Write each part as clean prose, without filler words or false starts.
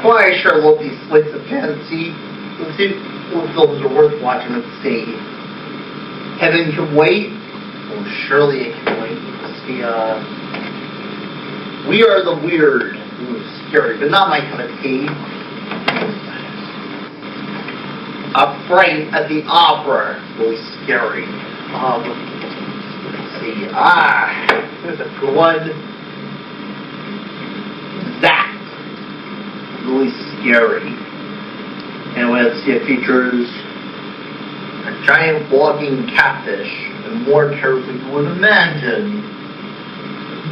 Well, I sure hope these flicks of fantasy, let's see what films are worth watching at the stage. Heaven Can Wait. Oh, surely it can wait. Let's see, We Are the Weird. Ooh, scary, but not my cup of tea. A Fright at the Opera. Really scary. Let's see. There's a good one. ZAAT. Really scary. Anyway, let's see. It features a giant walking catfish and more terrors than you would imagine.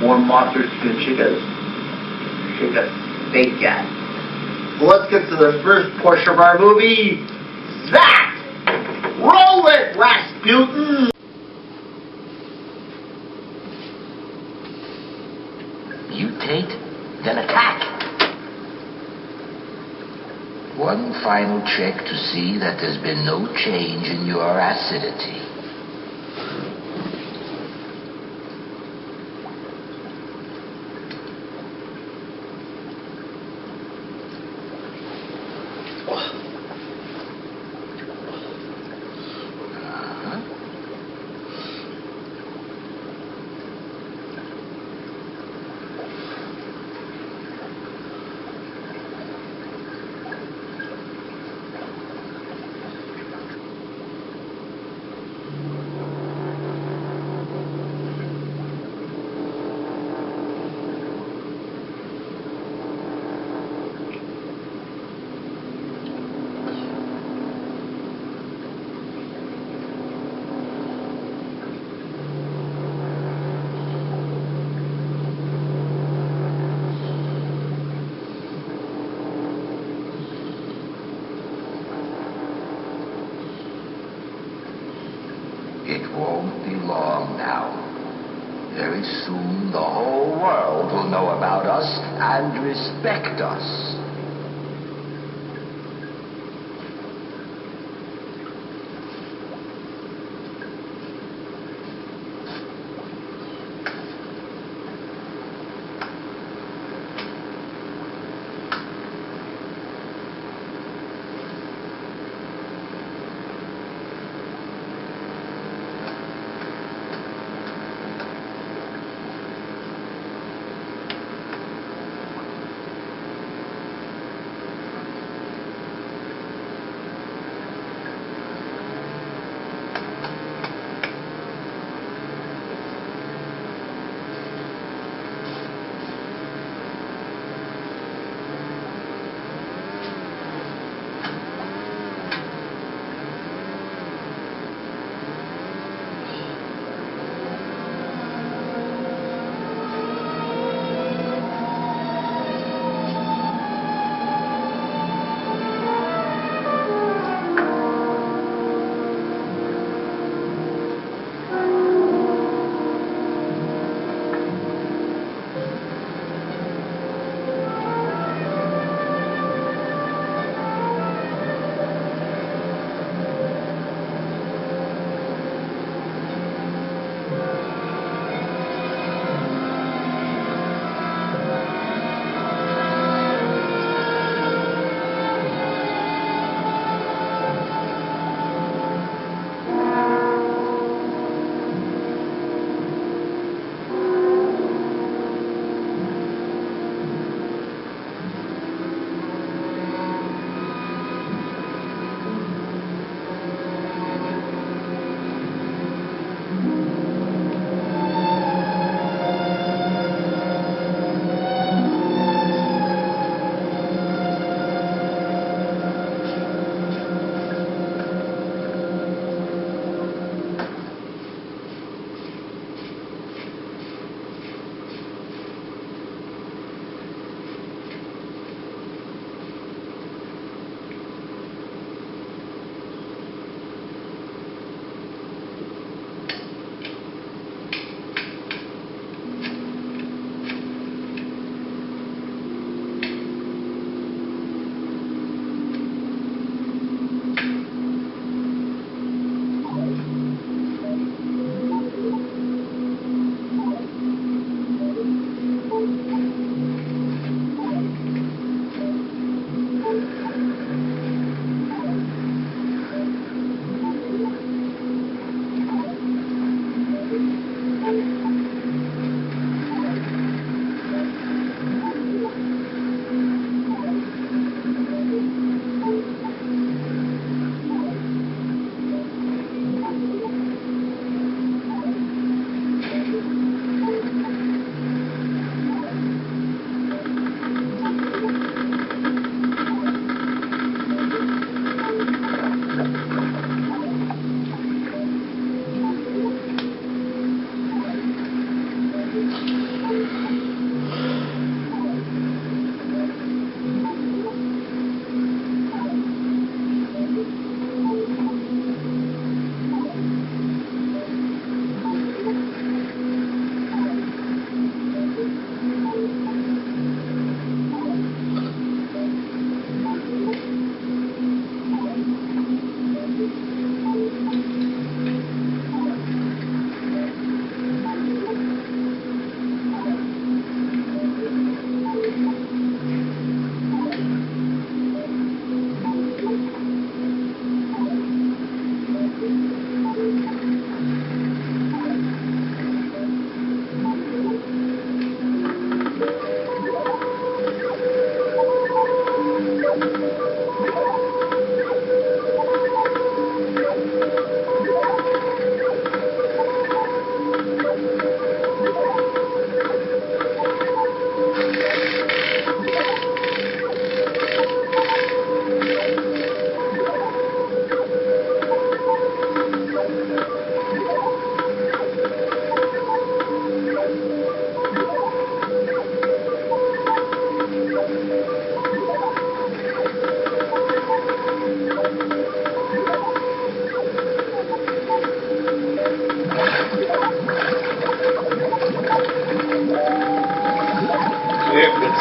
More monsters than she could fake at. So let's get to the first portion of our movie. ZAAT! Roll it, Rasputin! Mutate, then attack. One final check to see that there's been no change in your acidity. It won't be long now. Very soon the whole world will know about us and respect us.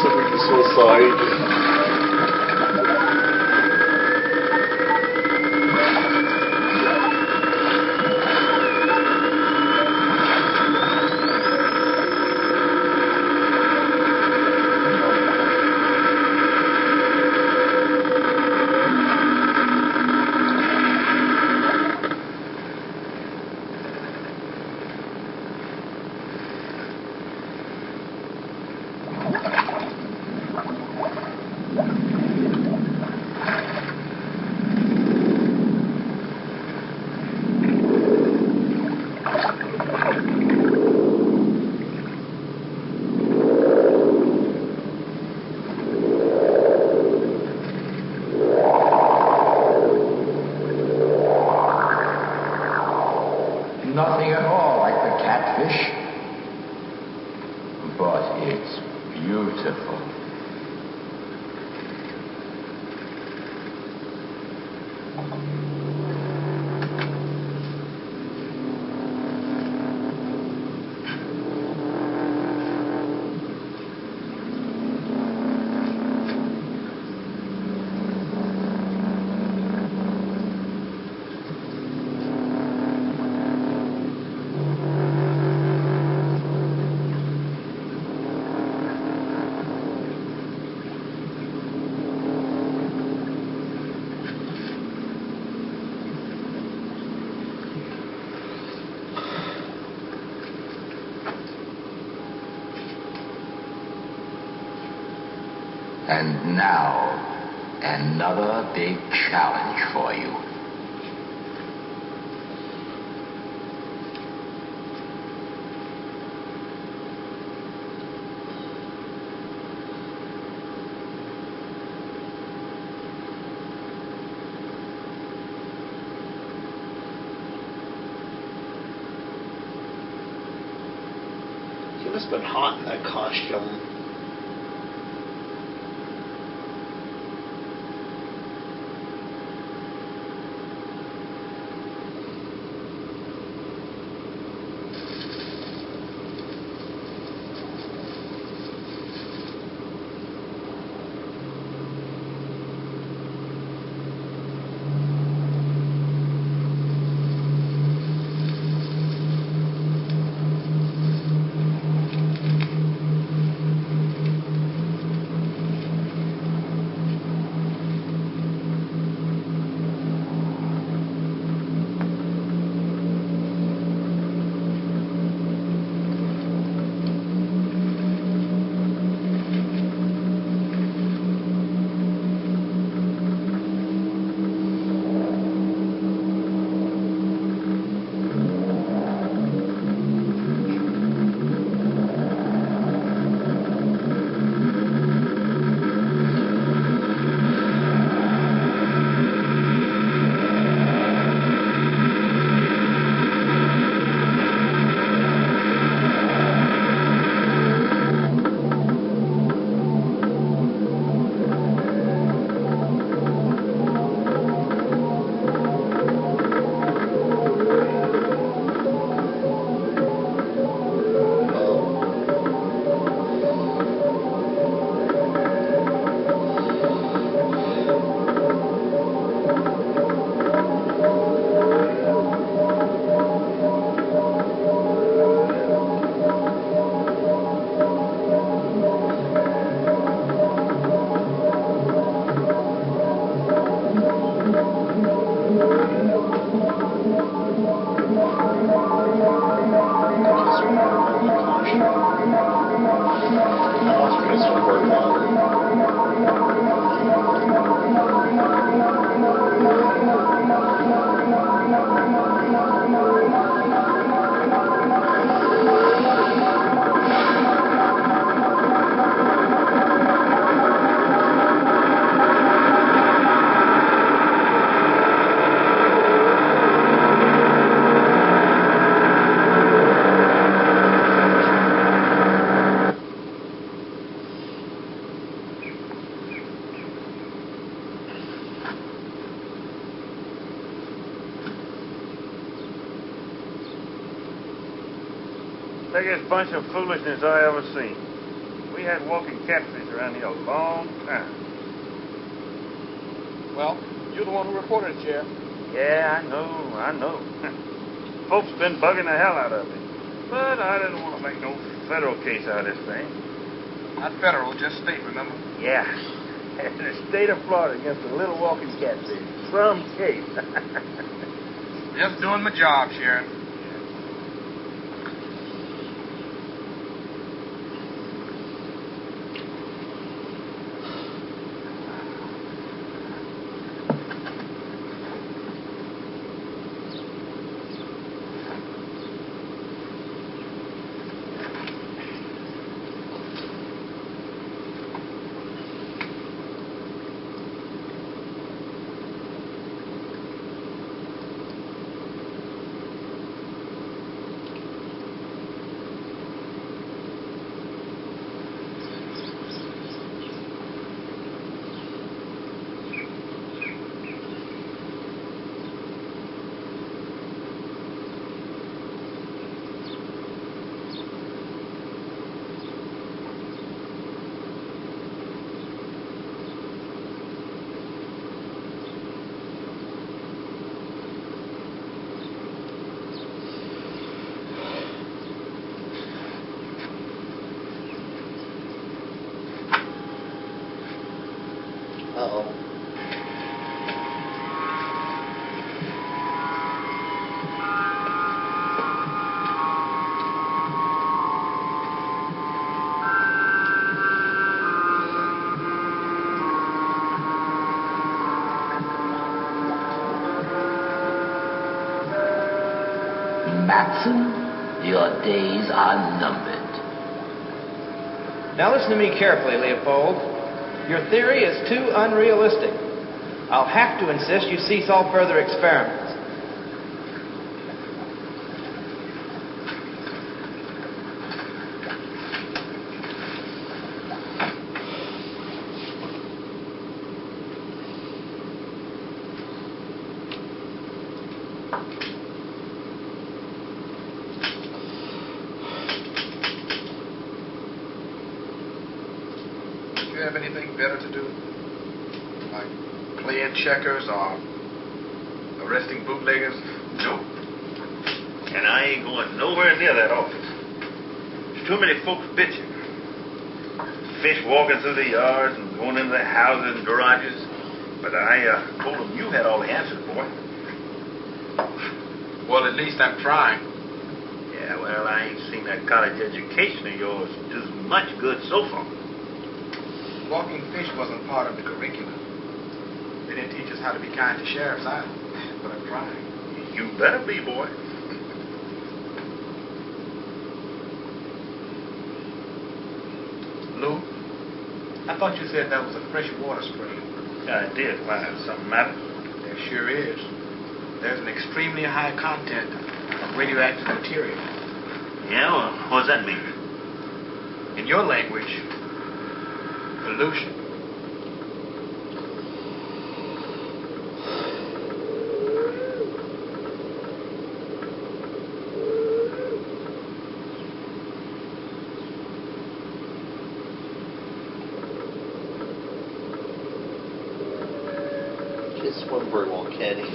committed suicide. Nothing at all like the catfish, but it's beautiful. And now, another big challenge for you. He must have been hot in that costume. Biggest bunch of foolishness I ever seen. We had walking catfish around here a long time. Well, you're the one who reported it, Sheriff. Yeah, I know. Folks been bugging the hell out of me. But I didn't want to make no federal case out of this thing. Not federal, just state, remember? Yeah. The state of Florida against a little walking catfish. Some case. Just doing my job, Sheriff. Uh-oh. Matson, your days are numbered. Now listen to me carefully, Leopold. Your theory is too unrealistic. I'll have to insist you cease all further experiments. Do you have anything better to do? Like playing checkers or arresting bootleggers? Nope. And I ain't going nowhere near that office. There's too many folks bitching. Fish walking through the yards and going into the houses and garages. But I told them you had all the answers, boy. Well, at least I'm trying. Yeah, well, I ain't seen that college education of yours do much good so far. Walking fish wasn't part of the curriculum. They didn't teach us how to be kind to sheriffs either. But I'm trying. You better be, boy. Lou, I thought you said that was a fresh water spring. I did. Why, something matter? There sure is. There's an extremely high content of radioactive material. Yeah, well, what does that mean? In your language, pollution. Can't swim very well, can he?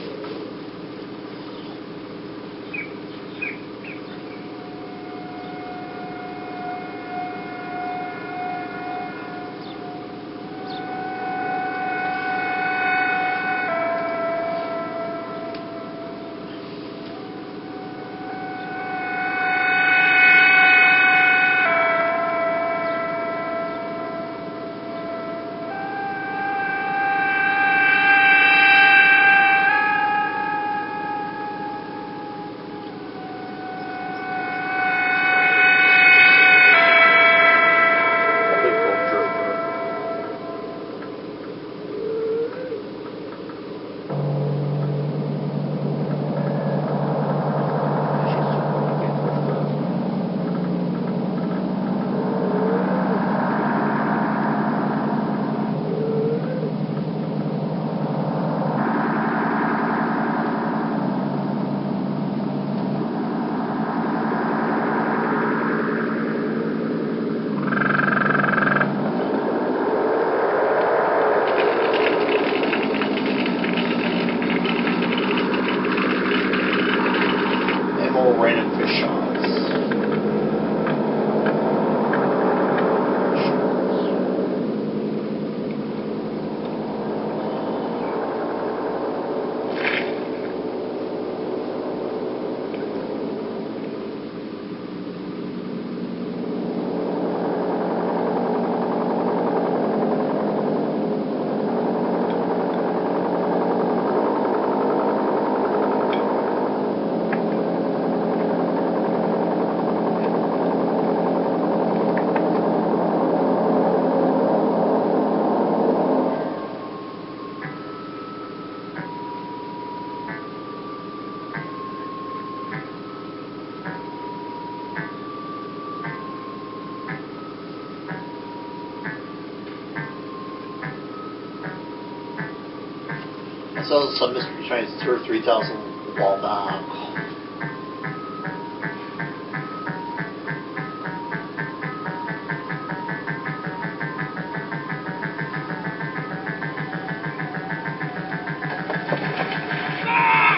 some Mystery Trains 2 or 3,000 a while back.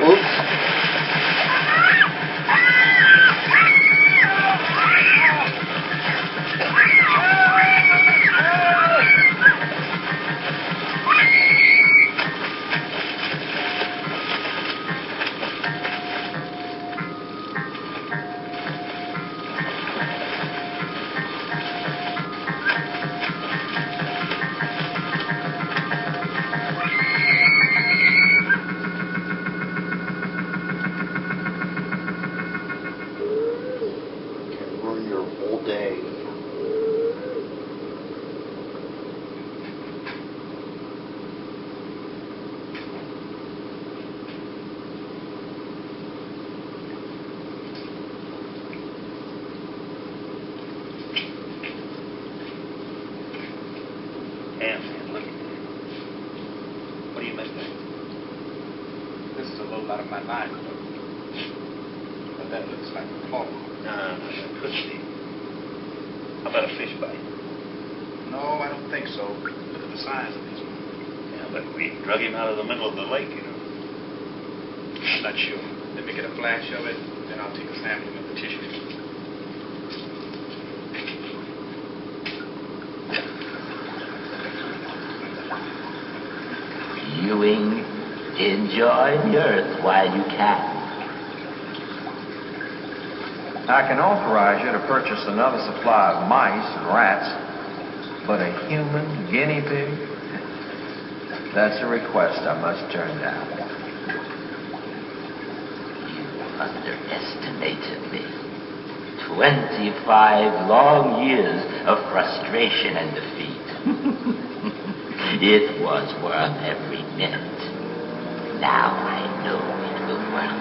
Whoops. Ruin your whole day. Yeah, man, look at that. What do you make of that? This is a little out of my line, but that looks like a claw. No, that couldn't be. How about a fish bite? No, I don't think so. Look at the size of this one. Yeah, but we drug him out of the middle of the lake, you know. I'm not sure. Let me get a flash of it, then I'll take a sampling of the tissue. Viewing, enjoy the earth while you can. I can authorize you to purchase another supply of mice and rats, but a human guinea pig? That's a request I must turn down. You underestimated me. 25 long years of frustration and defeat. It was worth every minute. Now I know it will work.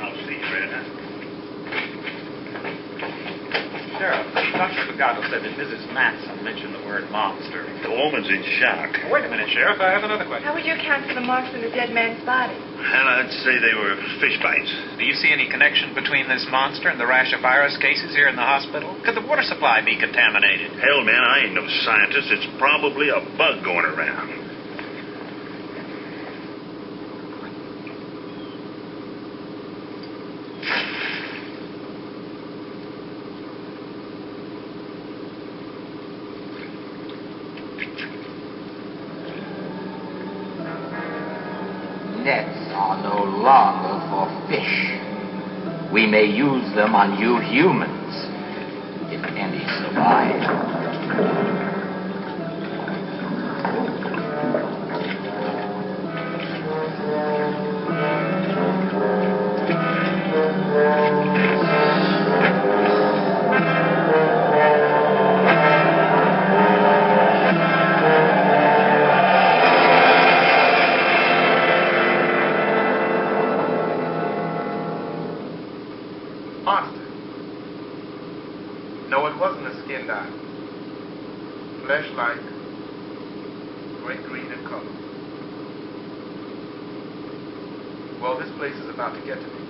I'll see you, Brenda. Sheriff, Dr. Pagano said that Mrs. Matson mentioned the word monster. The woman's in shock. Wait a minute, Sheriff. I have another question. How would you account for the marks on the dead man's body? And I'd say they were fish bites. Do you see any connection between this monster and the rash of virus cases here in the hospital? Could the water supply be contaminated? Hell, man, I ain't no scientist. It's probably a bug going around. Nets are no longer for fish. We may use them on you humans, if any survive. Monster. No, it wasn't a skin dive. Flesh-like, gray-green in color. Well, this place is about to get to me.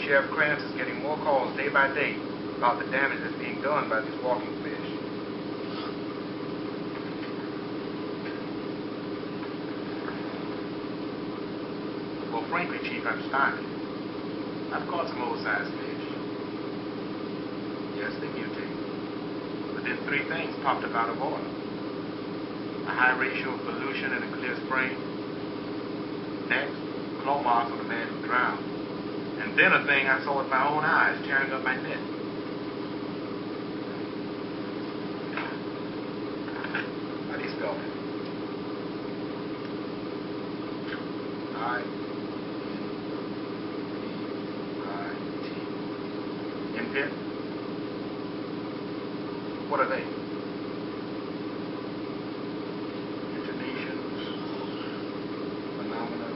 Sheriff Krantz is getting more calls day by day about the damage that's being done by these walking fish. Well, frankly, Chief, I'm starving. I've caught some old-sized fish. Yes, they mutate. But then 3 things popped up out of oil. A high ratio of pollution in a clear spring. Next, claw marks on a man who drowned. And then a thing I saw with my own eyes tearing up my net. How do you spell that? Impet? What are they? Intonations, phenomena,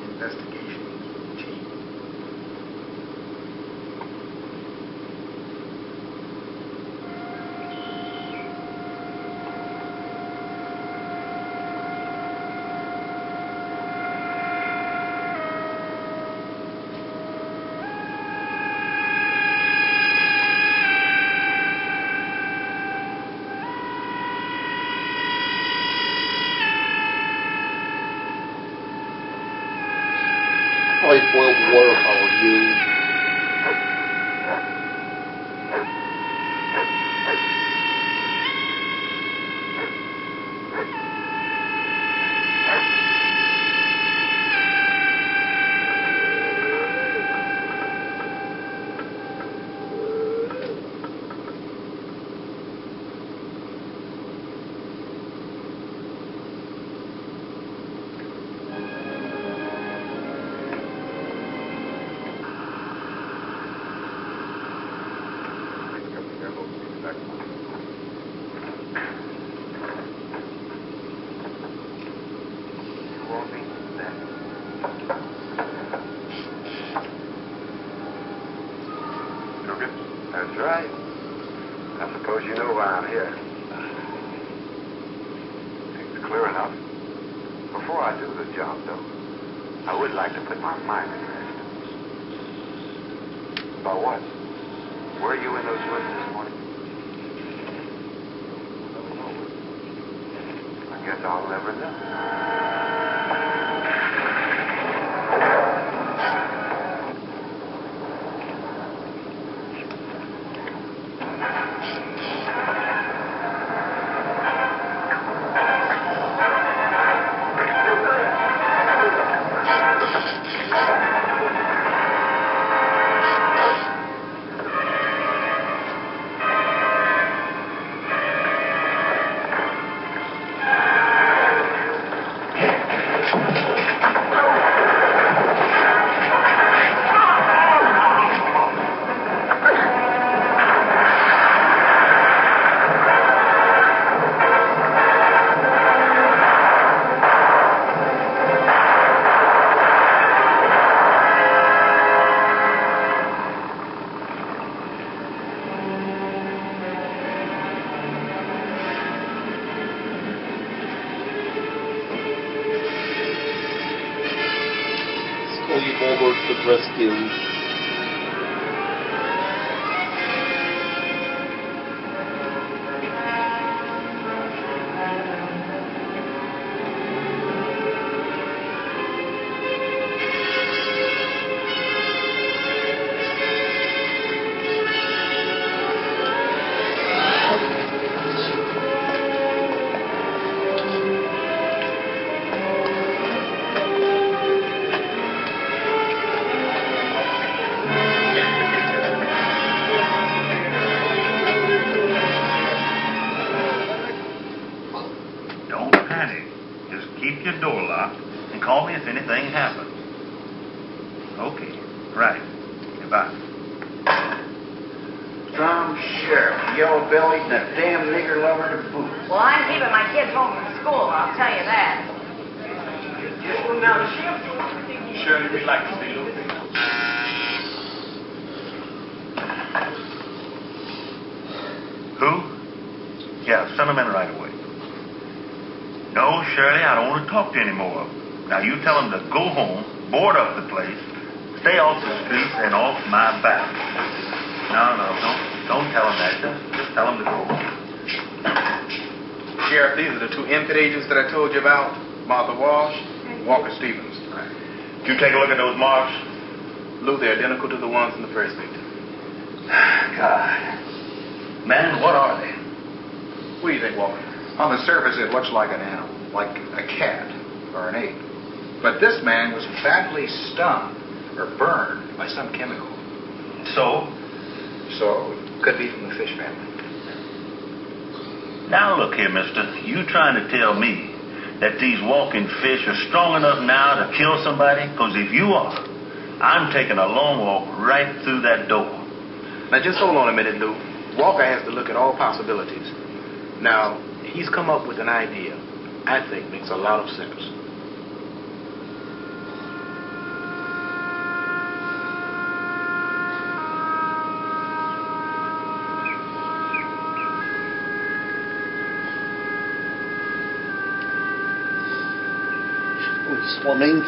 investigations, routine. Probably boiled water if I were you. That's right. I suppose you know why I'm here. Seems clear enough. Before I do the job, though, I would like to put my mind at rest. About what? Were you in those woods this morning? I guess I'll never know. Over to the rescue. Keep your door locked and call me if anything happens. Okay, right. Goodbye. Some sheriff, yellow bellied, and a damn nigger lover to boot. Well, I'm keeping my kids home from school, I'll tell you that. Just going down the ship. Shirley would like to see Lucy. Who? Yeah, send them in right away. No, Shirley, I don't want to talk to you anymore. Now, you tell them to go home, board up the place, stay off the streets and off my back. No, don't tell them that. Just tell them to go home. Sheriff, these are the two infant agents that I told you about. Martha Walsh, Walker Stevens. Did you take a look at those marks? Lou, they're identical to the ones in the first victim. God. Man, what are they? What do you think, Walker? On the surface, it looks like an animal, like a cat or an ape. But this man was badly stung or burned by some chemical. So? So, it could be from the fish family. Now, look here, mister. You trying to tell me that these walking fish are strong enough now to kill somebody? Because if you are, I'm taking a long walk right through that door. Now, just hold on a minute, Lou. Walker has to look at all possibilities. Now, he's come up with an idea I think makes a lot of sense. Swimming.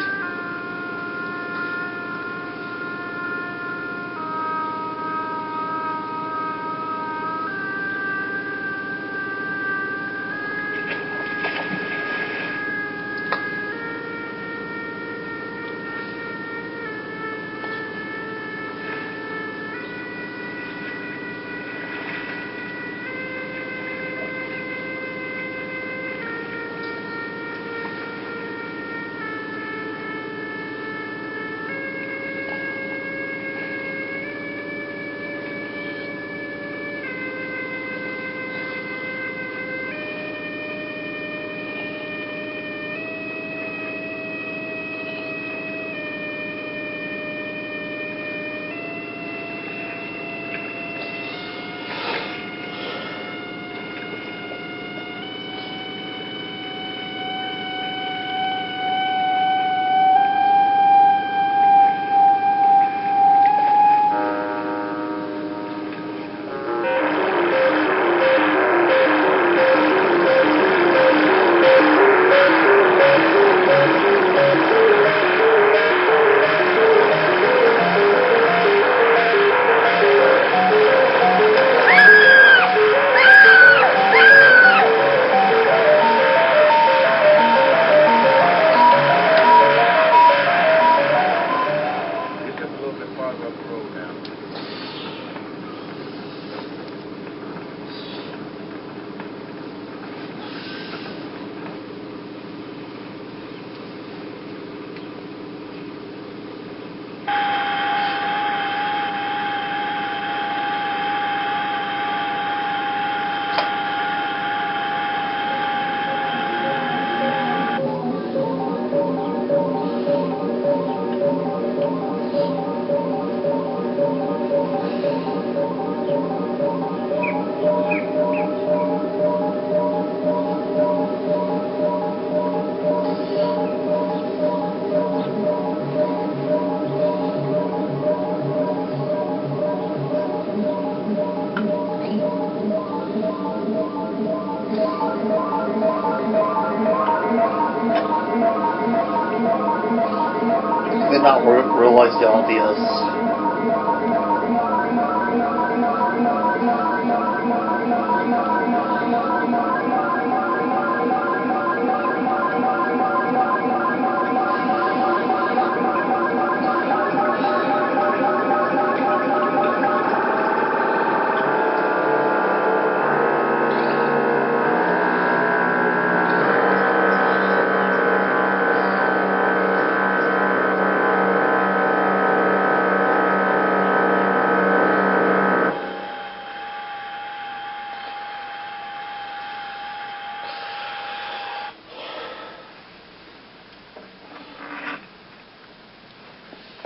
did not realize the obvious.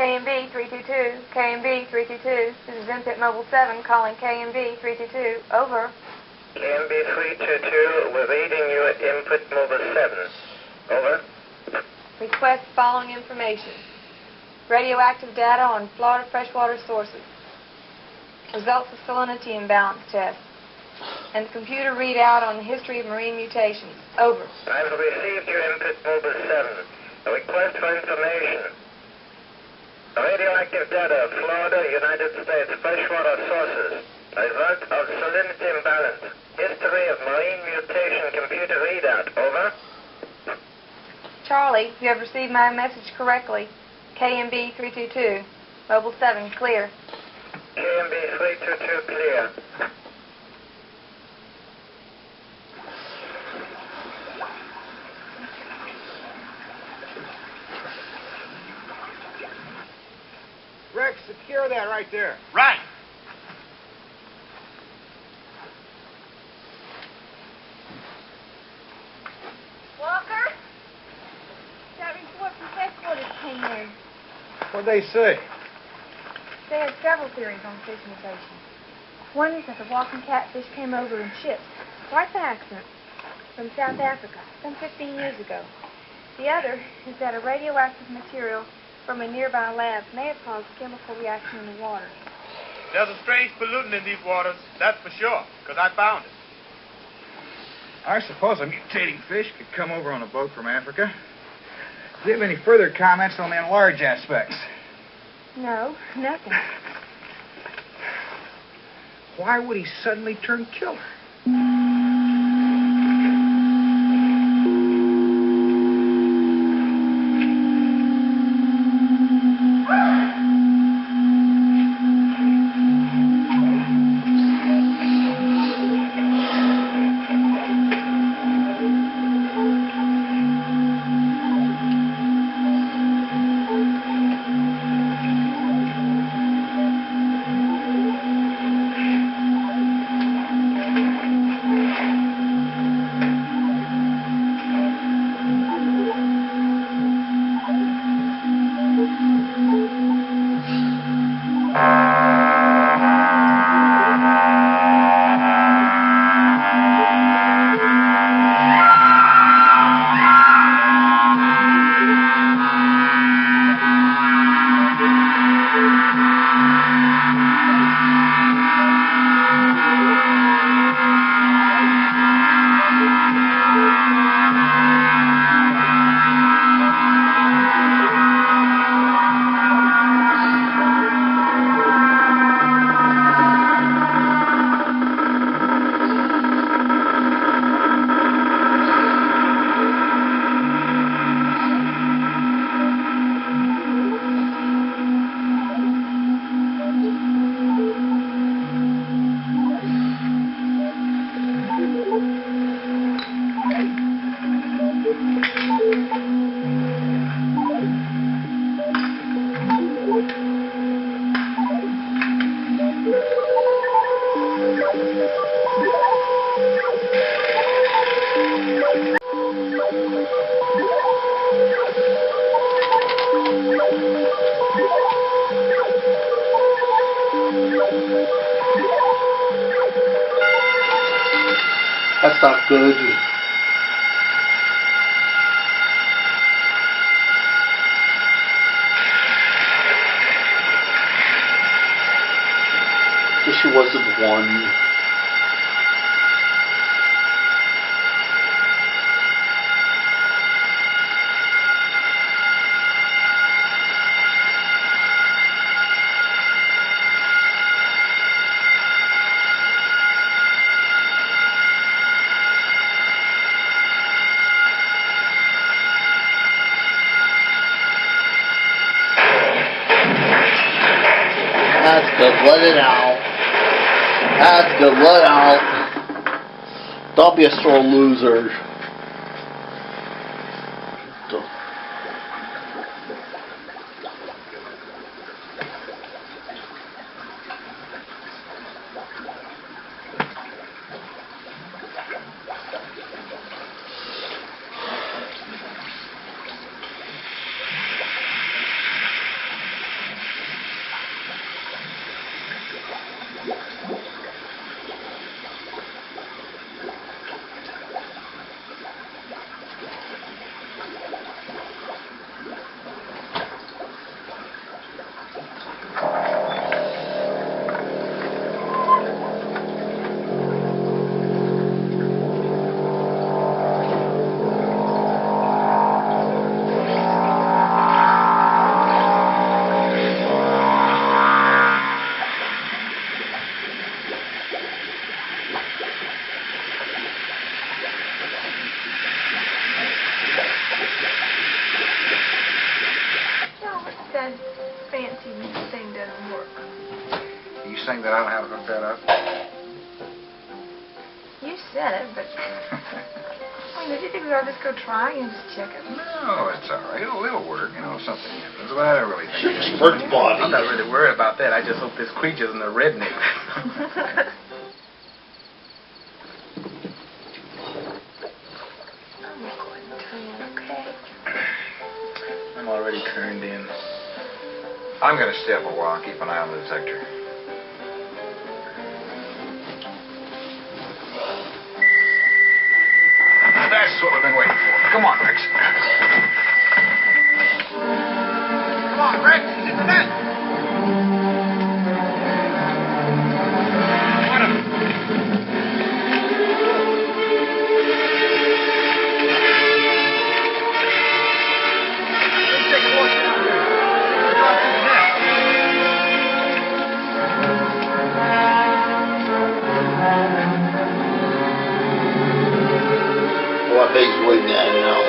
KMB 322, KMB 322. This is Input Mobile 7 calling KMB 322. Over. KMB 322, we're reading you at Input Mobile 7. Over. Request following information. Radioactive data on Florida freshwater sources. Results of salinity imbalance test. And the computer readout on the history of marine mutations. Over. I've received your Input Mobile 7. A request for information. Radioactive data of Florida, United States freshwater sources. Result of salinity imbalance. History of marine mutation computer readout. Over. Charlie, you have received my message correctly. KMB 322. Mobile 7, clear. KMB 322, clear. Rex, secure that right there. Right. Walker? That report from headquarters came in. What'd they say? They had several theories on fish mutation. One is that the walking catfish came over in ships, right by accident, from South Africa, some 15 years ago. The other is that a radioactive material from a nearby lab may have caused a chemical reaction in the water. There's a strange pollutant in these waters, that's for sure, because I found it. I suppose a mutating fish could come over on a boat from Africa. Do you have any further comments on the enlarged aspects? No, nothing. Why would he suddenly turn killer? That's not good. She wasn't one. That's good. Let it out. That's good. Let it out. Don't be a sore loser. That fancy thing doesn't work. You saying that I don't have it hooked that up? You said it, but I mean, did you think we ought to just go try and just check it? No, it's all right. It'll work. You know, if something happens. But I don't really think it's First body. I'm not really worried about that. I just hope this creature isn't a redneck. I'm already turned in. I'm going to stay up a while and keep an eye on the detector. That's what we've been waiting for. Come on, Rex. Come on, Rex. It's the net. What big's waiting at now?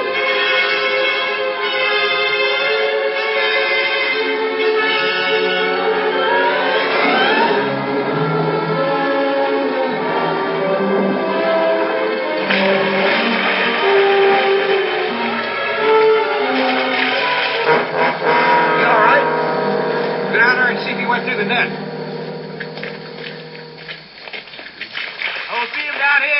You all right? Go down there and see if he went through the net. Oh, see him down here?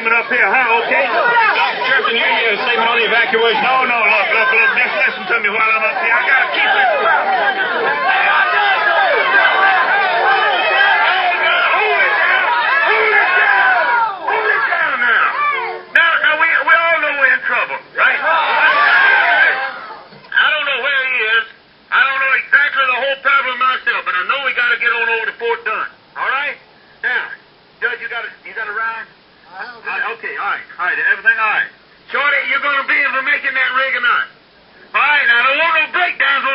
Up here, huh? Okay? Captain, you need a statement on the evacuation. No, look. Just listen to me while I'm up here. I gotta keep this. Hold it down now. Now, we all know we're in trouble, right? I don't know where he is. I don't know exactly the whole problem myself, but I know we gotta get on over to Fort Dunn. All right? Now, Judge, you got a ride? Okay, all right, everything all right. Shorty, you're going to be able to make in that rig or not? All right, now, there won't no breakdowns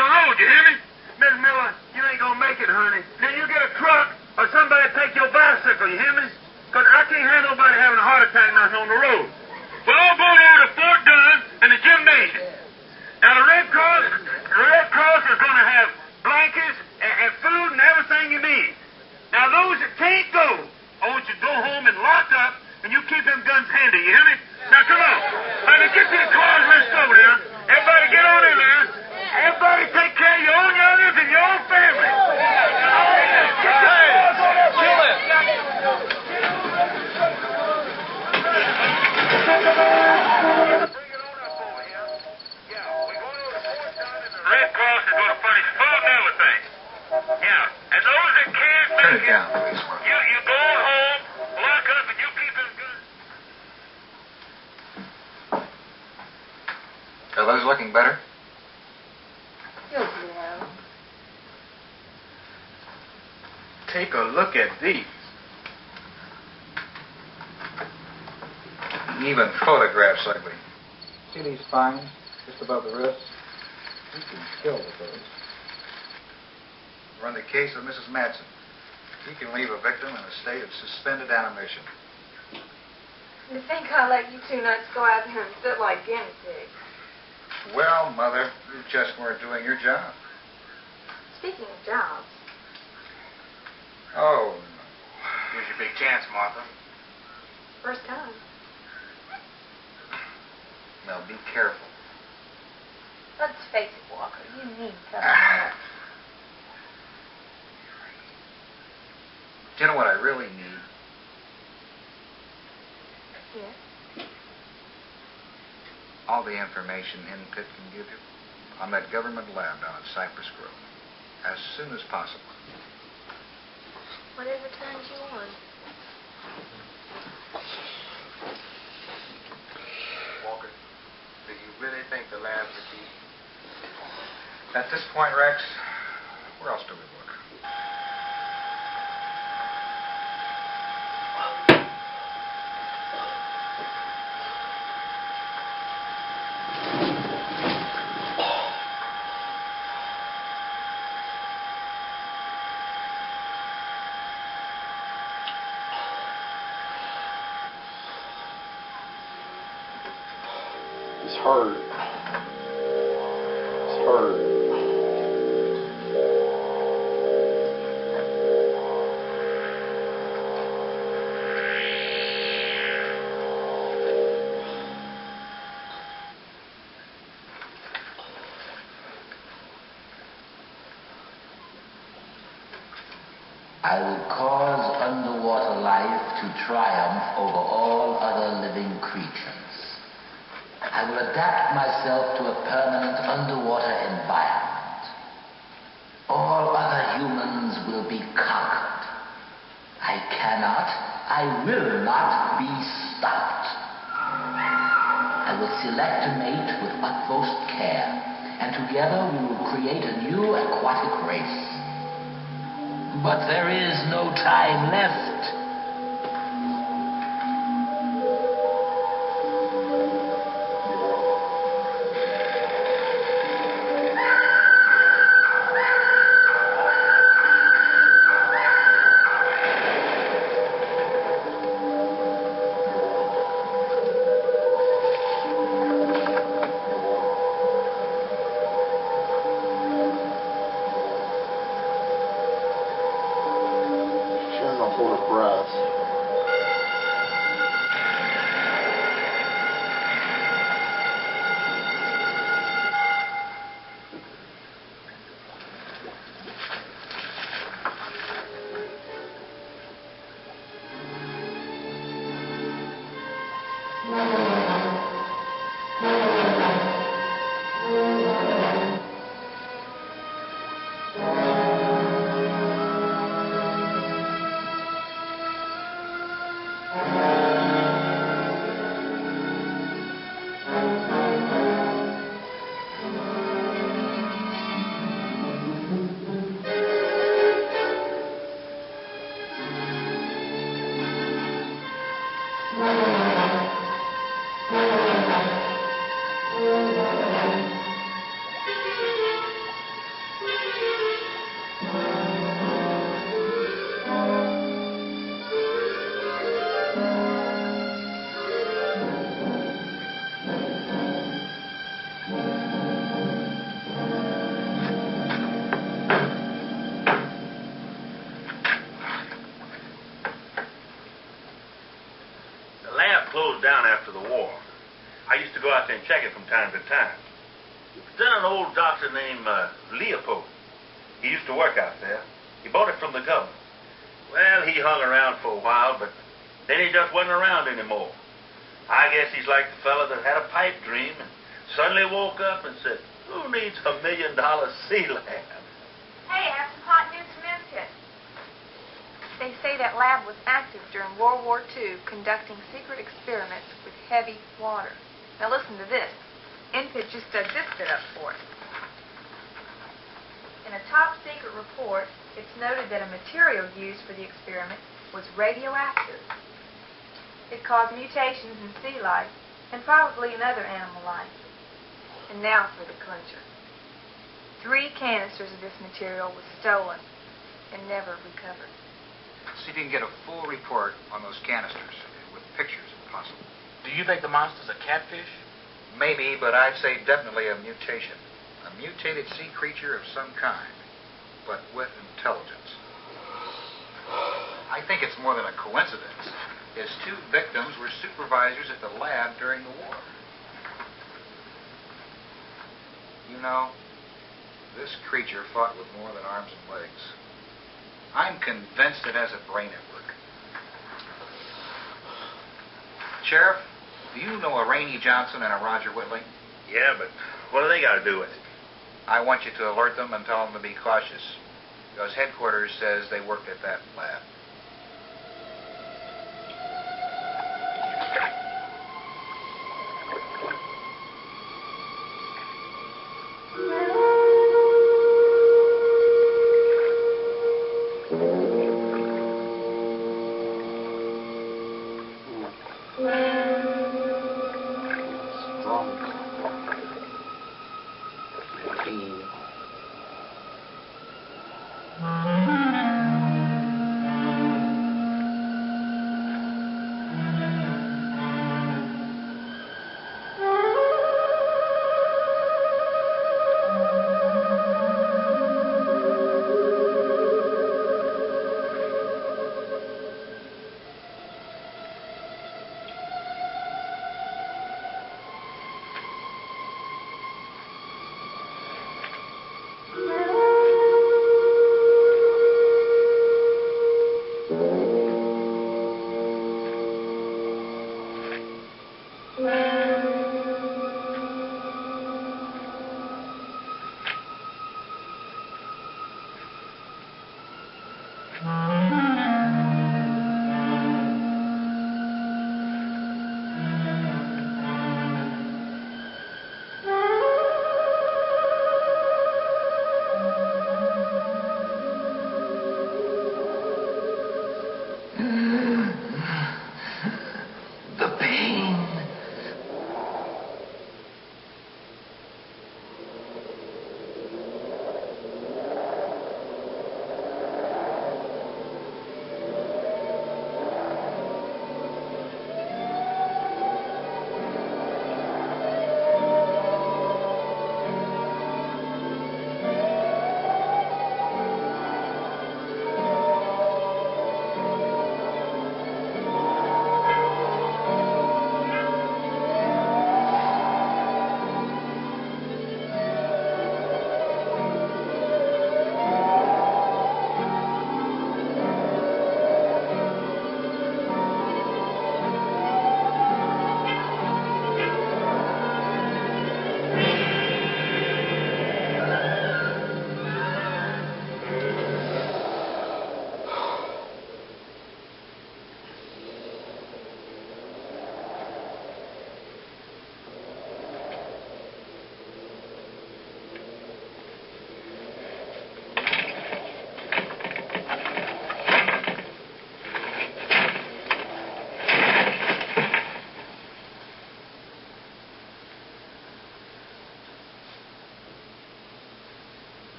is going to furnish food and everything. Yeah, and those that can't Turn make it down, please. you go home, lock up, and you keep this gun. Are those looking better? You'll do well. Take a look at these. Even photographs ugly. See these spines just above the wrist? You can kill with those. Run the case of Mrs. Madsen. He can leave a victim in a state of suspended animation. You think I'll let you two nuts go out there and sit like guinea pigs? Well, Mother, you just weren't doing your job. Speaking of jobs, Oh, Here's your big chance, Martha. first time. no, be careful. Let's face it, Walker, you need something else. Do you know what I really need? Yes? All the information Inpit can give you on that government lab down at Cypress Grove. As soon as possible. Whatever turns you on. Walker, do you really think the lab's the key? At this point, Rex, where else do we look? It's hard. It's hard. I will cause underwater life to triumph over all other living creatures. I will adapt myself to a permanent underwater environment. All other humans will be conquered. I will not be stopped. I will select a mate with utmost care, and together we will create a new aquatic race. But there is no time left. Shouldn't hold a breath. The lab closed down after the war. I used to go out there and check it from time to time. Then an old doctor named Leopold. He used to work out there. He bought it from the government. Well, he hung around for a while, but then he just wasn't around anymore. I guess he's like the fella that had a pipe dream and suddenly woke up and said, Who needs $1 million sea lab? Hey, I have some hot news from MPIT. They say that lab was active during World War II, conducting secret experiments with heavy water. Now listen to this. MPIT just dug this bit up for us. In a top-secret report, it's noted that a material used for the experiment was radioactive. It caused mutations in sea life and probably in other animal life. And now for the clincher. 3 canisters of this material was stolen and never recovered. See if you can get a full report on those canisters, with pictures if possible. Do you think the monster's a catfish? Maybe, but I'd say definitely a mutation. A mutated sea creature of some kind, but with intelligence. I think it's more than a coincidence. His 2 victims were supervisors at the lab during the war. You know, this creature fought with more than arms and legs. I'm convinced it has a brain at work. Sheriff, do you know a Rainey Johnson and a Roger Whitley? Yeah, but what do they got to do with it? I want you to alert them and tell them to be cautious, because headquarters says they worked at that lab.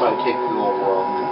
sidekick we all run.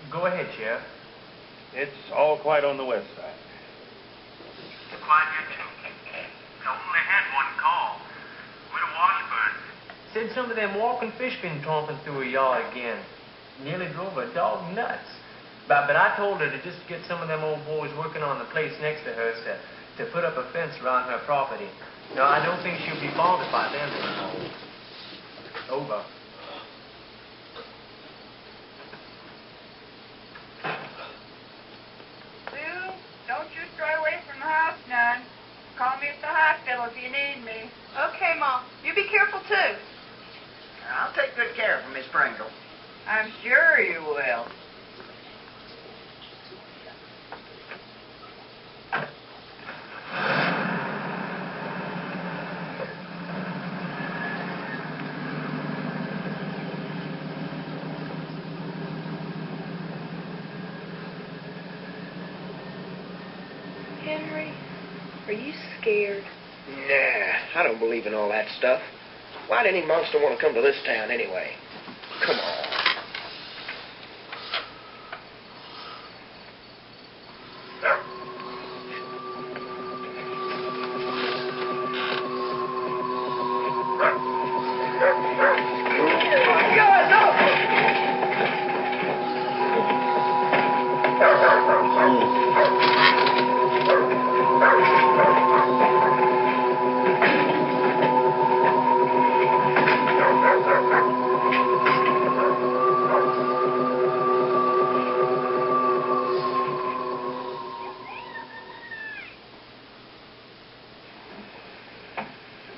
Go ahead, Sheriff. It's all quiet on the west side. Quiet here, too. I only had one call. With a washburn. Said some of them walking fish been tromping through a yard again. Nearly drove a dog nuts. But I told her to just get some of them old boys working on the place next to hers to put up a fence around her property. No, I don't think she'll be bothered by them anymore. Over. Sue, don't you stray away from the house none. Call me at the hospital if you need me. Okay, Mom. You be careful, too. I'll take good care of her, Miss Pringle. I'm sure you will. Henry, are you scared? Nah, I don't believe in all that stuff. Why'd any monster want to come to this town anyway? Come on.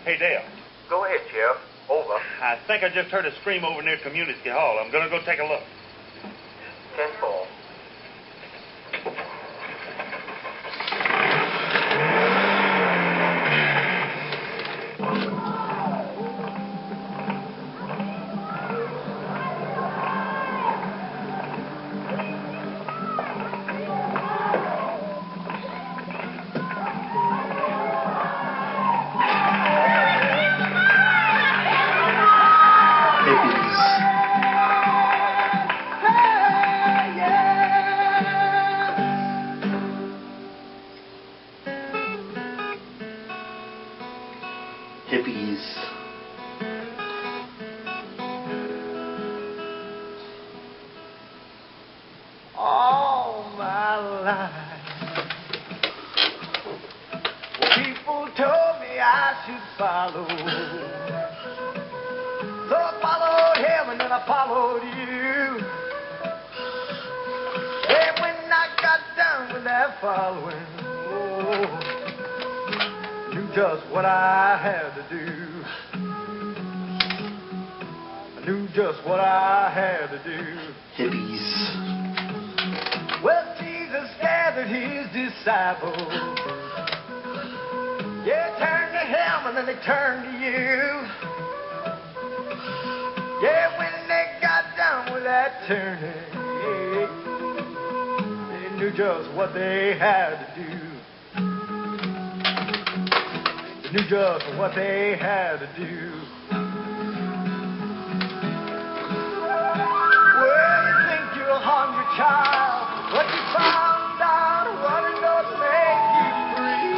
Hey, Dale. Go ahead, Sheriff. Over. I think I just heard a scream over near Community Hall. I'm going to go take a look. 10-4. Hippies. All my life, people told me I should follow. So I followed him and then I followed you. And when I got done with that following, I knew just what I had to do. I knew just what I had to do. Hippies. Well, Jesus gathered his disciples. Yeah, turned to him and then they turned to you. Yeah, when they got done with that turning, they knew just what they had to do. They knew just what they had to do. Well, you think you'll harm your child, but you found out what it does make you free.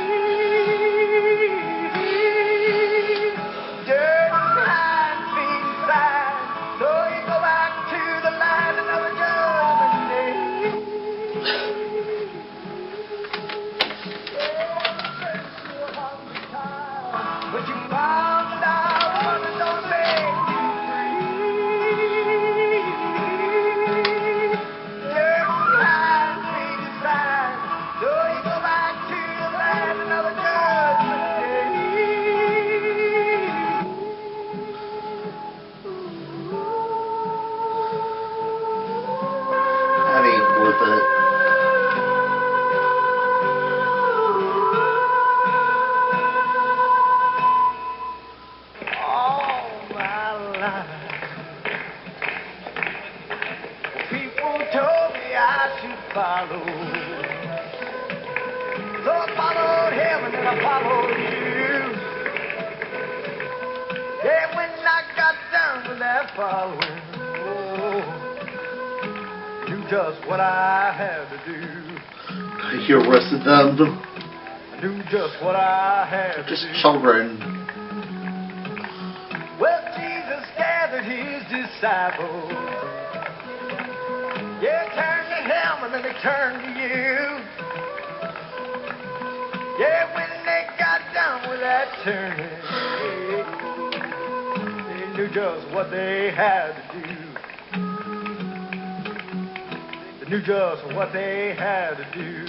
So I followed him and then I followed you. Yeah, when I got done with that following, knew just what I had to do. I hear arrested them. I knew just what I had Just to do. children. Well, Jesus gathered his disciples. Yeah, turn to him and then they turn to you. Yeah, when they got done with that turning, they knew just what they had to do. They knew just what they had to do.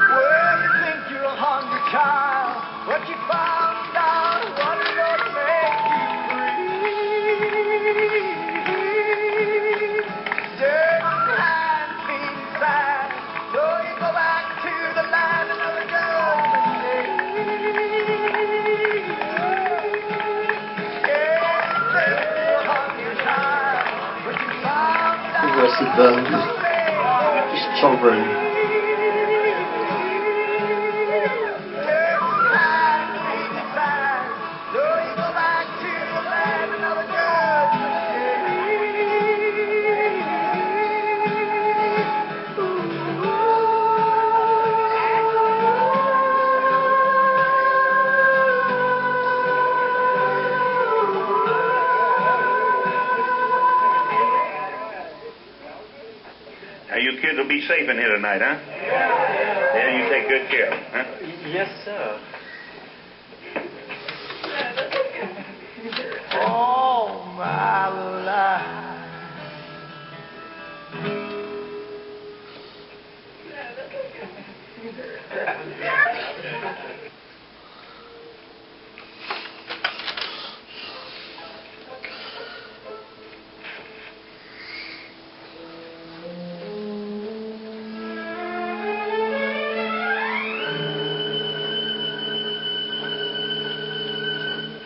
Well, you think you're a hungry child, but you found out what it was to make you free. Dirt and feet inside, so you go back to the land of the judgment day. Yeah, you think you're a hungry child, but you found out Arrested them. Just children. Now, you kids will be safe in here tonight, huh? Yeah, you take good care of them, huh? Yes, sir. All my life.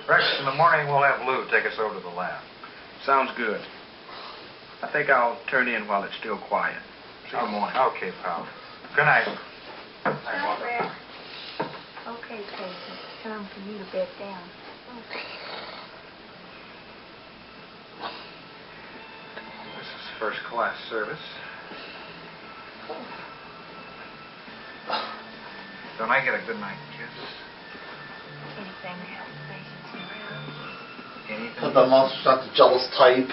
Breakfast in the morning, we'll have Lou take us over to the lab. Sounds good. I think I'll turn in while it's still quiet. See you in the morning. Okay, pal. Good night. Hi, Rex. Okay, patient. Time for you to bed down. This is first class service. Don't I get a good night kiss? Anything to help the patients around. Anything? But the monster's not the jealous type.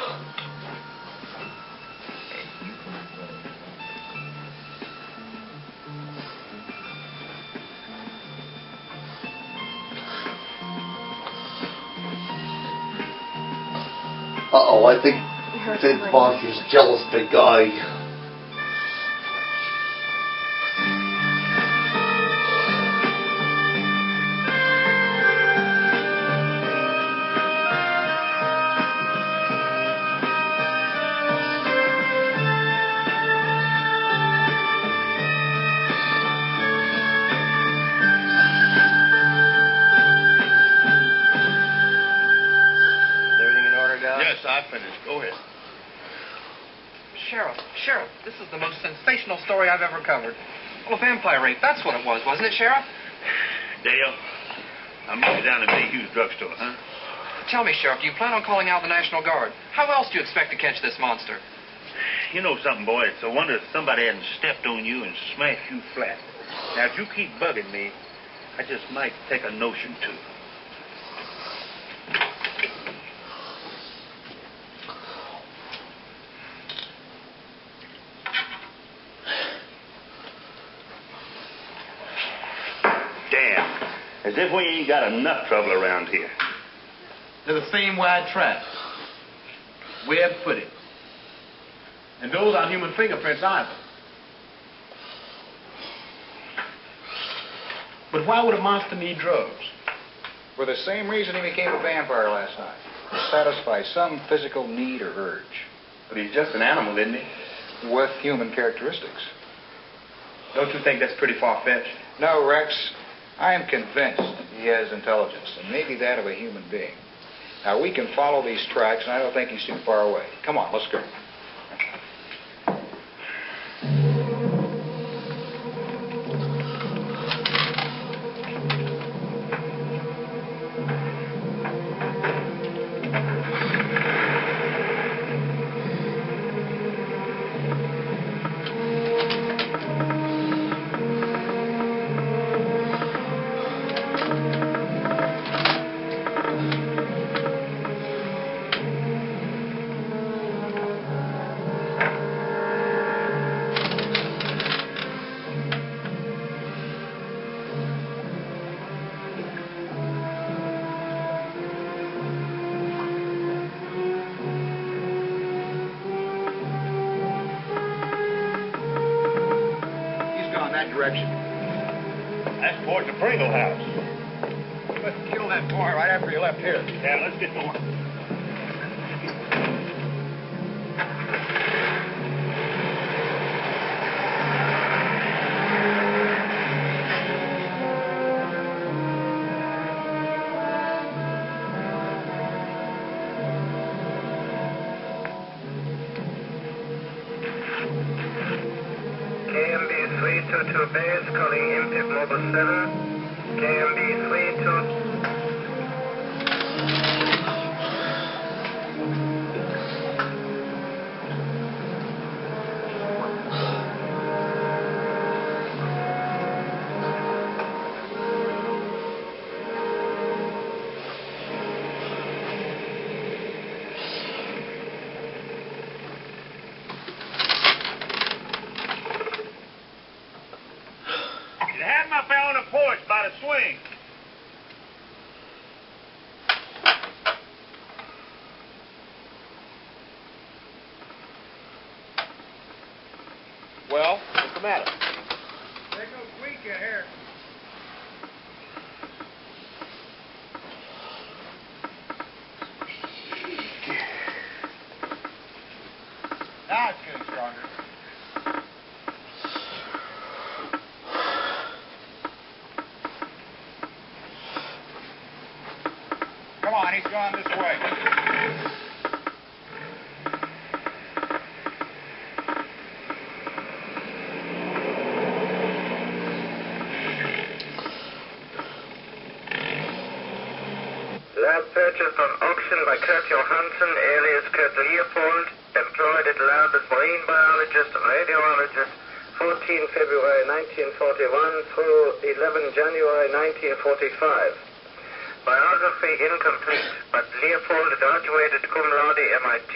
Uh-oh, I think the monster's jealous big guy. Yes, I finished. Go ahead. Sheriff, this is the most sensational story I've ever covered. Well, a vampire rape, that's what it was, wasn't it, Sheriff? Dale, I'll meet you down at Mayhew's drugstore, huh? Tell me, Sheriff, do you plan on calling out the National Guard? How else do you expect to catch this monster? You know something, boy? It's a wonder if somebody hadn't stepped on you and smashed you flat. Now, if you keep bugging me, I just might take a notion, too. As if we ain't got enough trouble around here. They're the same wide tracks. Webb footed. And those aren't human fingerprints either. But why would a monster need drugs? For the same reason he became a vampire last night. To satisfy some physical need or urge. But he's just an animal, isn't he? With human characteristics. Don't you think that's pretty far-fetched? No, Rex. I am convinced he has intelligence, and maybe that of a human being. Now, we can follow these tracks, and I don't think he's too far away. Come on, let's go. that direction. That's towards the Pringle house. But killed that boy right after you left here. Yeah, let's get going. KMB 322 base calling IMPIP Mobile 7. KMB 32. You had him up there on the porch by the swing. Well, what's the matter? There's no squeak in here. Now it's getting stronger. Come on, he's going this way. Lab purchased on auction by Kurt Johansson, alias Kurt Leopold, employed at lab as marine biologist and radiologist, 14 February 1941 through 11 January 1945. Biography incomplete, but Leopold graduated cum laude MIT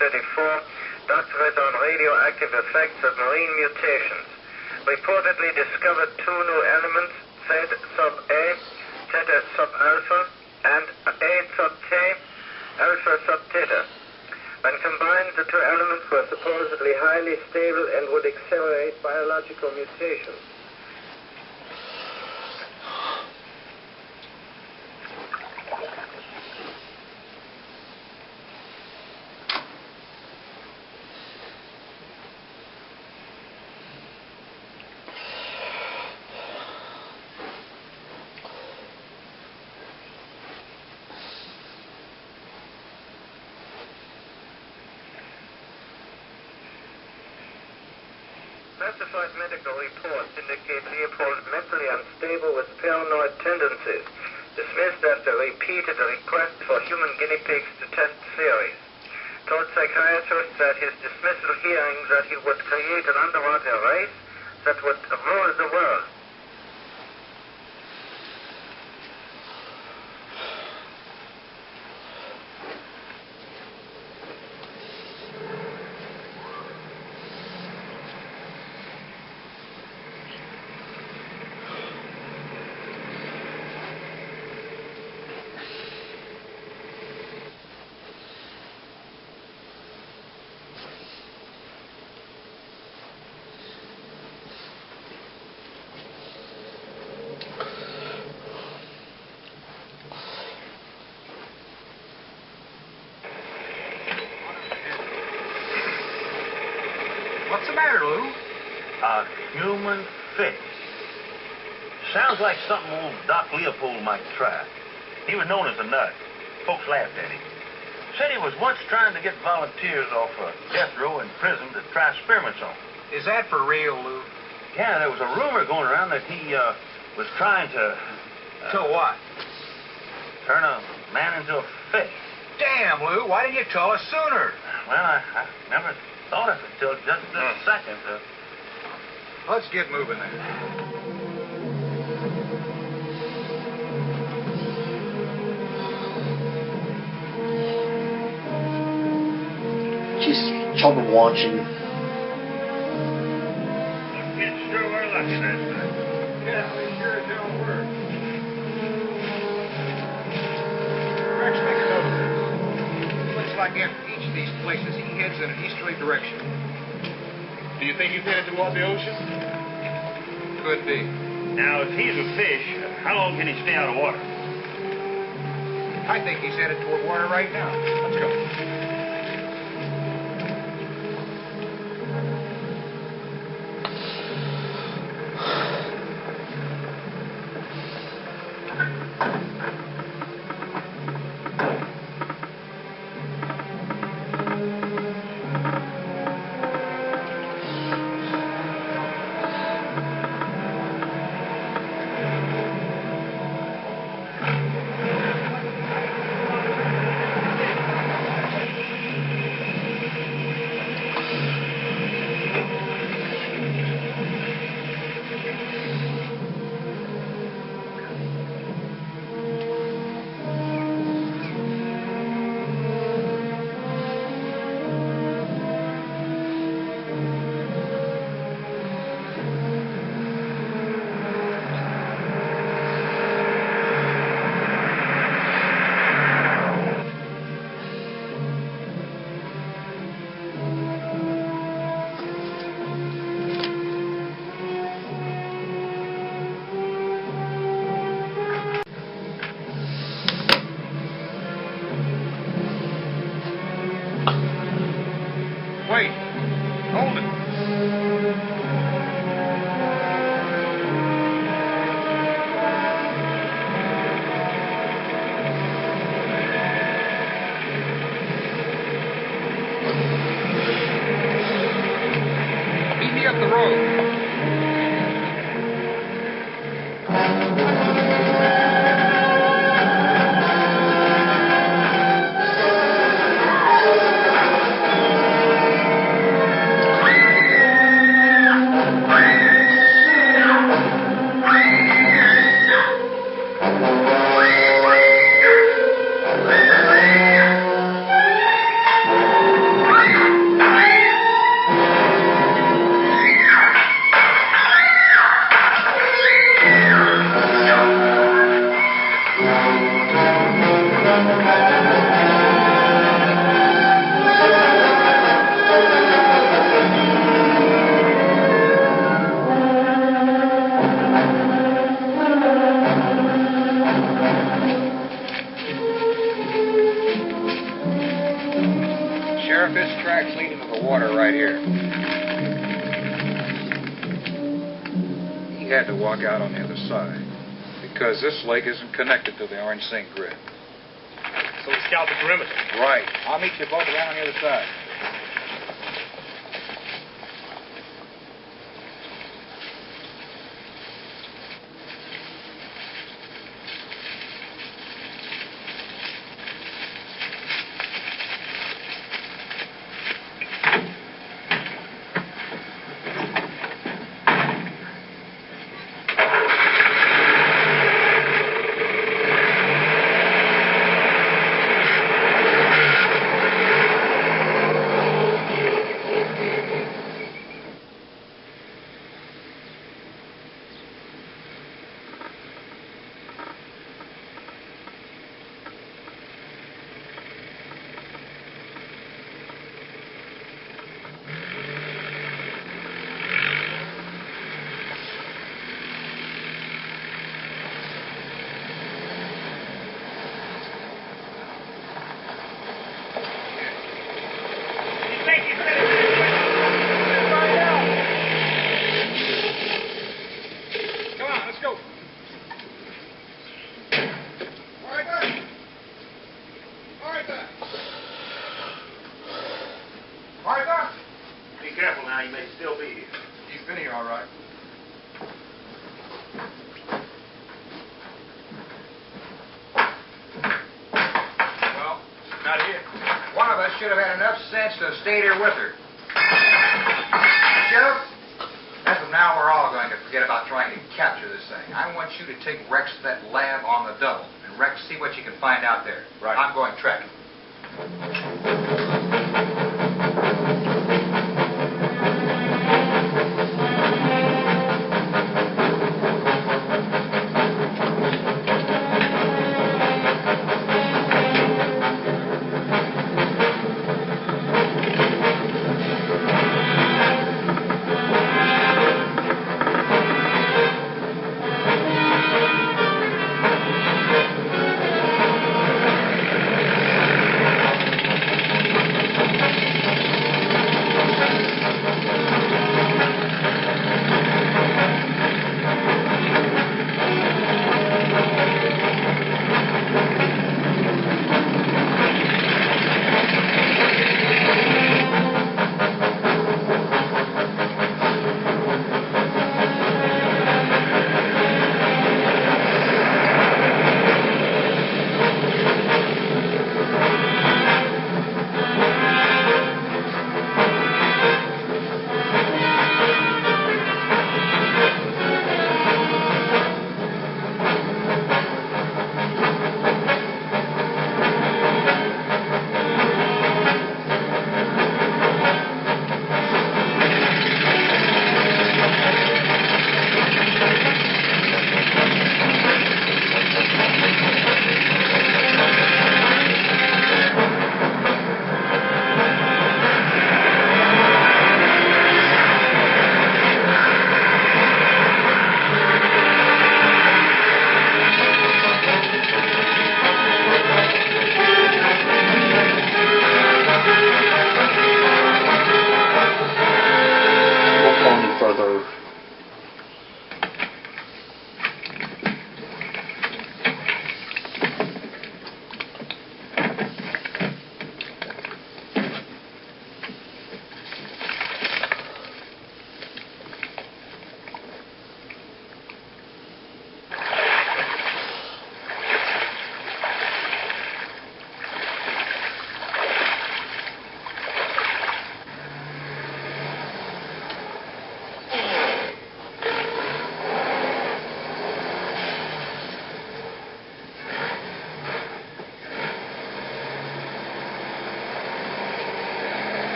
1934, doctorate on radioactive effects of marine mutations. Reportedly discovered two new elements, Z sub A, theta sub alpha, and A sub T, alpha sub theta. When combined, the two elements were supposedly highly stable and would accelerate biological mutations. Specified medical reports indicate Leopold mentally unstable with paranoid tendencies, dismissed after repeated requests for human guinea pigs to test theories. Told psychiatrists at his dismissal hearing that he would create an underwater race that would rule the world. What's the matter, Lou? A human fish. Sounds like something old Doc Leopold might try. He was known as a nut. Folks laughed at him. Said he was once trying to get volunteers off a death row in prison to try experiments on. Is that for real, Lou? Yeah, there was a rumor going around that he was trying to... To what? Turn a man into a fish. Damn, Lou, why didn't you tell us sooner? Well, I never thought of it till just this second. Let's get moving then. Just trouble watching. Kids sure were lucky that time. Yeah, they sure as hell were. Rex, make a note of this. Looks like after each of these places, he heads in an easterly direction. Do you think he's headed toward the ocean? Could be. Now, if he's a fish, how long can he stay out of water? I think he's headed toward water right now. Let's go. Wait. Hold it. Meet me up the road. Sheriff, this track's leading to the water right here. He had to walk out on the other side because this lake isn't connected to the orange zinc grid. So we scout the perimeter. Right. I'll meet you both around on the other side. Be careful now, he may still be here. He's been here all right. Well, not here. One of us should have had enough sense to have stayed here with her. Sheriff, as of now, we're all going to forget about trying to capture this thing. I want you to take Rex to that lab on the double. And Rex, see what you can find out there. Right. I'm going trekking.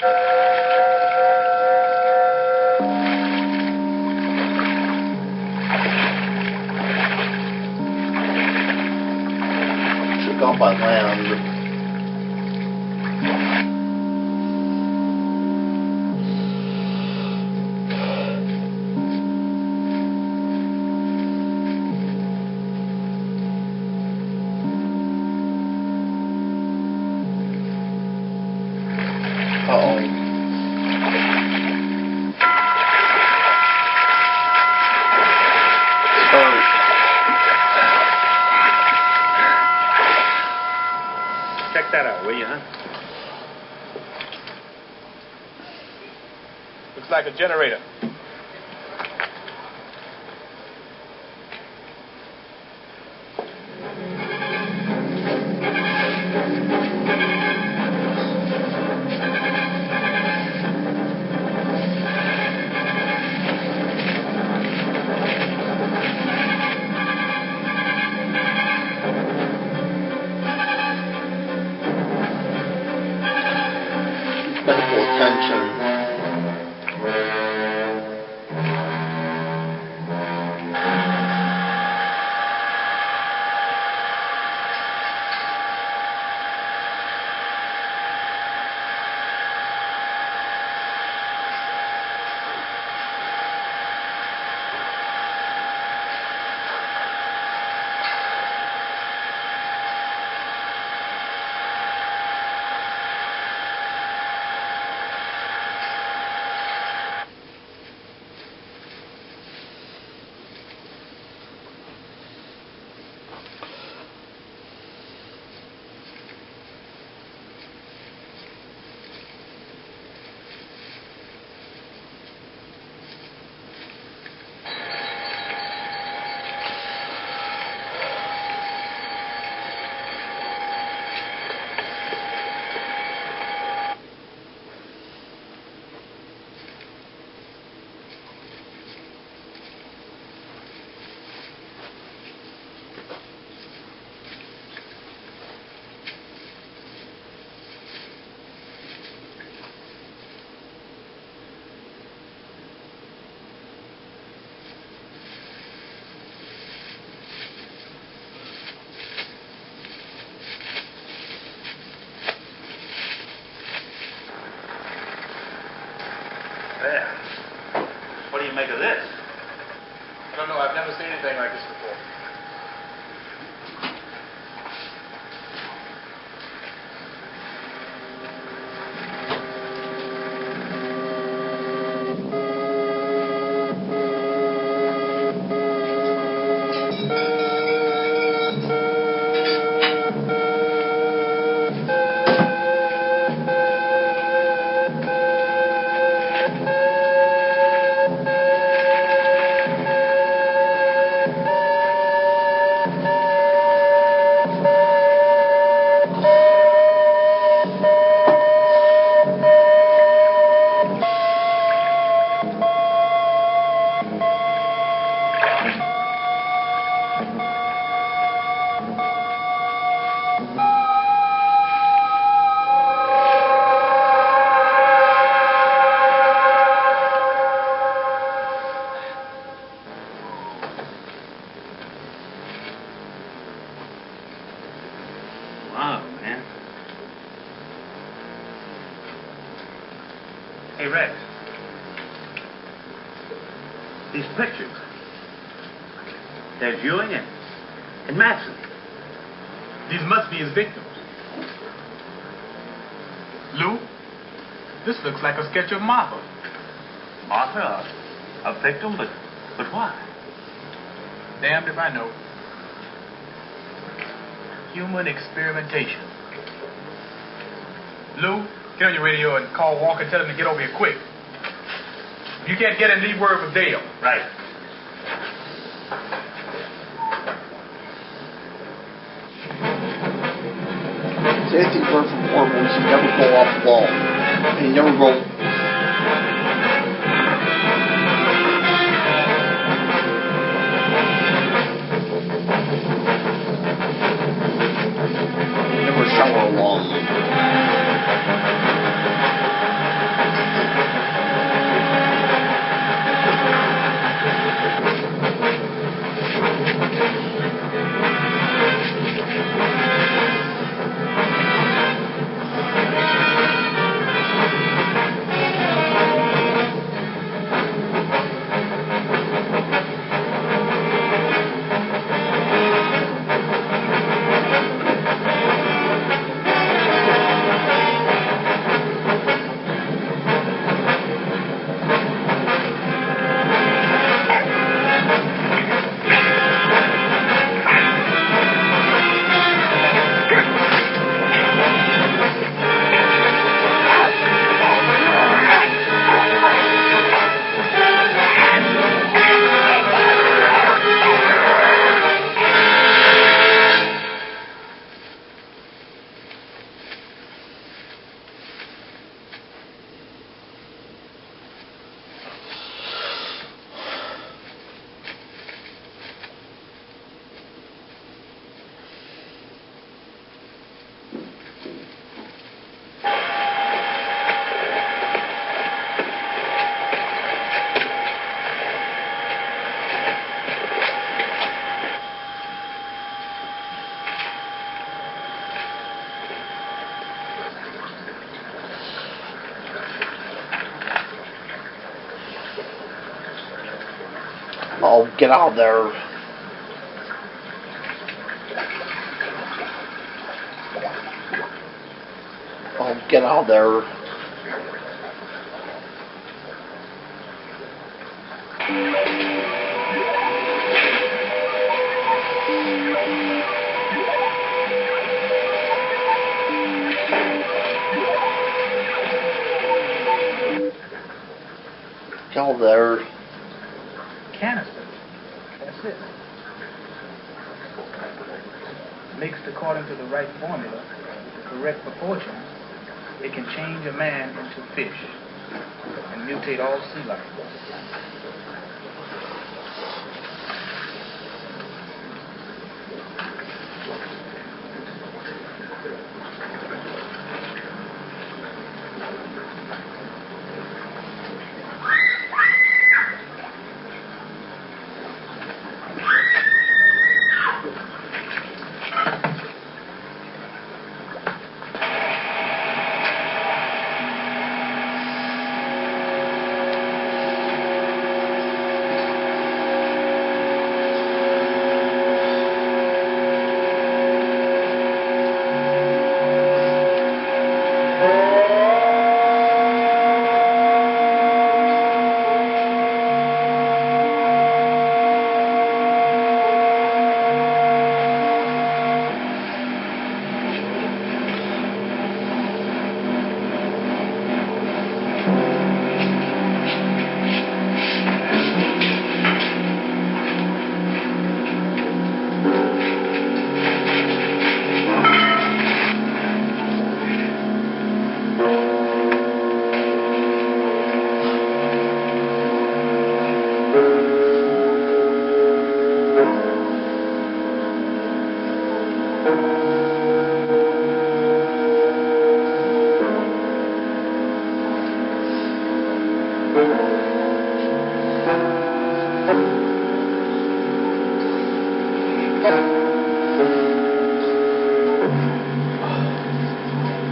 Took off by land. Check that out, will you, huh? Looks like a generator. Medical attention. There. What do you make of this? I don't know. I've never seen anything like this before. Wow, man. Hey, Rex. These pictures. There's Ewing and Matson. These must be his victims. Lou, this looks like a sketch of Martha. Martha, a victim, but why? Damned if I know. Human experimentation. Lou, get on your radio and call Walker and tell him to get over here quick. If you can't get him, leave word with Dale. Right. Safety first and foremost, you never go off the ball. And you never go. Never shower along. Oh, get out of there. Oh, get out of there. Get out of there. Canister. That's it. Mixed according to the right formula, with the correct proportions, it can change a man into fish and mutate all sea life.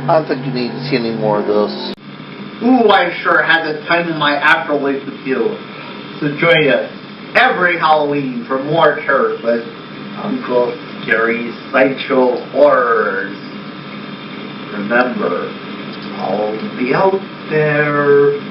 I don't think you need to see any more of this. Ooh, I sure had the time of my afterlife with you. So join us every Halloween for more terror with Uncle Gary's Sideshow Horrors. Remember, I'll be out there.